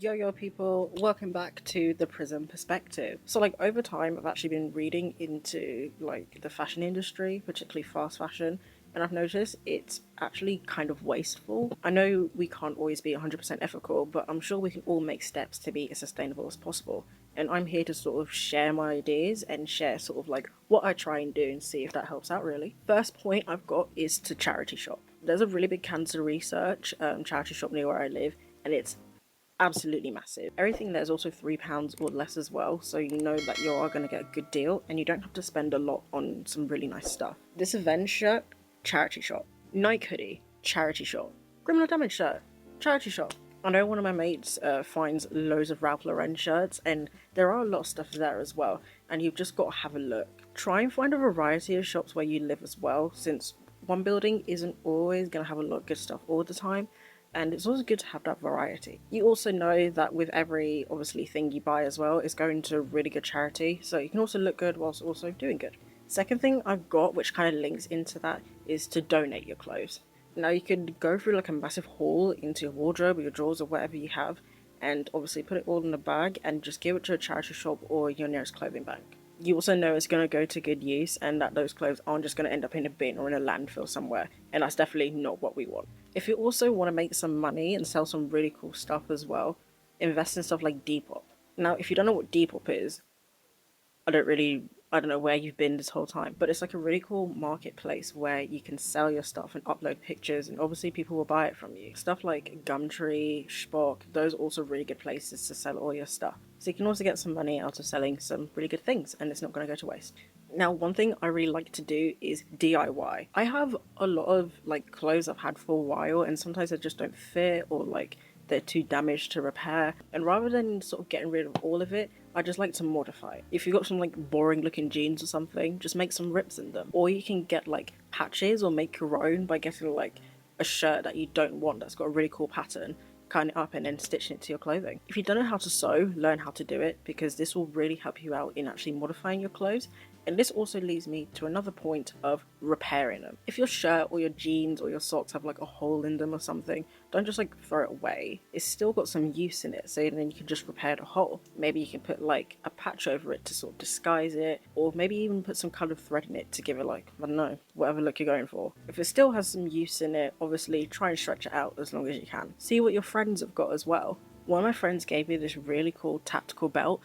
Yo people, welcome back to the Prism Perspective. So like over time I've actually been reading into like the fashion industry, particularly fast fashion, and I've noticed it's actually kind of wasteful. I know we can't always be 100% ethical, but I'm sure we can all make steps to be as sustainable as possible. And I'm here to sort of share my ideas and share sort of like what I try and do and see if that helps out really. First point I've got is to charity shop. There's a really big cancer research charity shop near where I live, and it's absolutely massive. Everything there is also £3 or less as well, so you know that you are going to get a good deal and you don't have to spend a lot on some really nice stuff. This Avenge shirt, charity shop. Nike hoodie, charity shop. Criminal Damage shirt, charity shop. I know one of my mates finds loads of Ralph Lauren shirts, and there are a lot of stuff there as well, and you've just got to have a look. Try and find a variety of shops where you live as well, since one building isn't always going to have a lot of good stuff all the time, and it's also good to have that variety. You also know that with every obviously thing you buy as well is going to a really good charity, so you can also look good whilst also doing good. Second thing I've got, which kind of links into that, is to donate your clothes. Now you could go through like a massive haul into your wardrobe or your drawers or whatever you have, and obviously put it all in a bag and just give it to a charity shop or your nearest clothing bank. You also know it's going to go to good use and that those clothes aren't just going to end up in a bin or in a landfill somewhere, and that's definitely not what we want. If you also want to make some money and sell some really cool stuff as well, invest in stuff like Depop. Now, if you don't know what Depop is, I don't know where you've been this whole time, but it's like a really cool marketplace where you can sell your stuff and upload pictures, and obviously people will buy it from you. Stuff like Gumtree, Spock, those are also really good places to sell all your stuff. So you can also get some money out of selling some really good things, and it's not going to go to waste. Now, one thing I really like to do is DIY. I have a lot of like clothes I've had for a while, and sometimes they just don't fit, or like they're too damaged to repair, and rather than sort of getting rid of all of it, I just like to modify. If you've got some like boring looking jeans or something, just make some rips in them. Or you can get like patches or make your own by getting like a shirt that you don't want that's got a really cool pattern, cutting it up and then stitching it to your clothing. If you don't know how to sew, learn how to do it, because this will really help you out in actually modifying your clothes. And this also leads me to another point of repairing them. If your shirt or your jeans or your socks have like a hole in them or something, don't just like throw it away. It's still got some use in it, so then you can just repair the hole. Maybe you can put like a patch over it to sort of disguise it, or maybe even put some coloured thread in it to give it like, I don't know, whatever look you're going for. If it still has some use in it, obviously try and stretch it out as long as you can. See what your friends have got as well. One of my friends gave me this really cool tactical belt.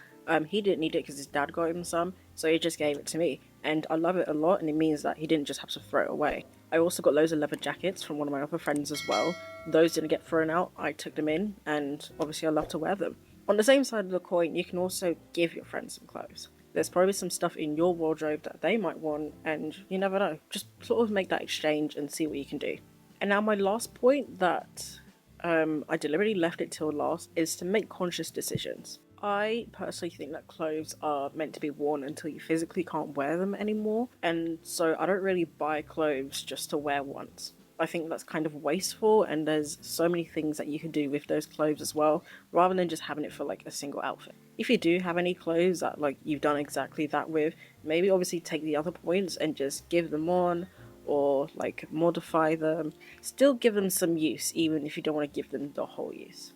He didn't need it because his dad got him some, so he just gave it to me, and I love it a lot, and it means that he didn't just have to throw it away. I also got loads of leather jackets from one of my other friends as well. Those didn't get thrown out, I took them in, and obviously I love to wear them. On the same side of the coin, you can also give your friends some clothes. There's probably some stuff in your wardrobe that they might want, and you never know. Just sort of make that exchange and see what you can do. And now my last point that I deliberately left it till last is to make conscious decisions. I personally think that clothes are meant to be worn until you physically can't wear them anymore, and so I don't really buy clothes just to wear once. I think that's kind of wasteful, and there's so many things that you can do with those clothes as well, rather than just having it for like a single outfit. If you do have any clothes that like you've done exactly that with, maybe obviously take the other points and just give them on, or like modify them. Still give them some use, even if you don't want to give them the whole use.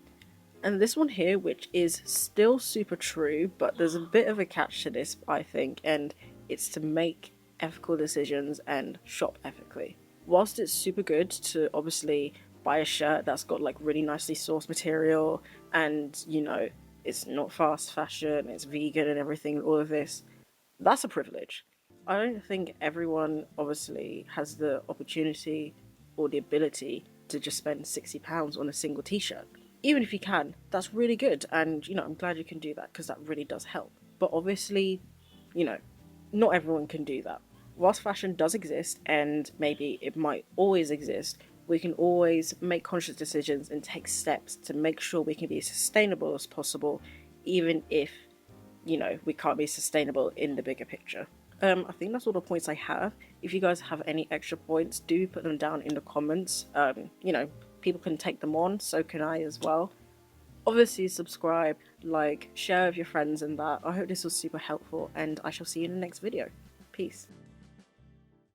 And this one here, which is still super true, but there's a bit of a catch to this, I think, and it's to make ethical decisions and shop ethically. Whilst it's super good to obviously buy a shirt that's got like really nicely sourced material, and you know, it's not fast fashion, it's vegan and everything, all of this, that's a privilege. I don't think everyone obviously has the opportunity or the ability to just spend £60 on a single t-shirt. Even if you can, that's really good, and you know, I'm glad you can do that because that really does help. But obviously, you know, not everyone can do that. Whilst fashion does exist, and maybe it might always exist, we can always make conscious decisions and take steps to make sure we can be as sustainable as possible, even if, you know, we can't be sustainable in the bigger picture. I think that's all the points I have. If you guys have any extra points, do put them down in the comments. You know, people can take them on, so can I as well. Obviously subscribe, like, share with your friends and that. I hope this was super helpful, and I shall see you in the next video. Peace.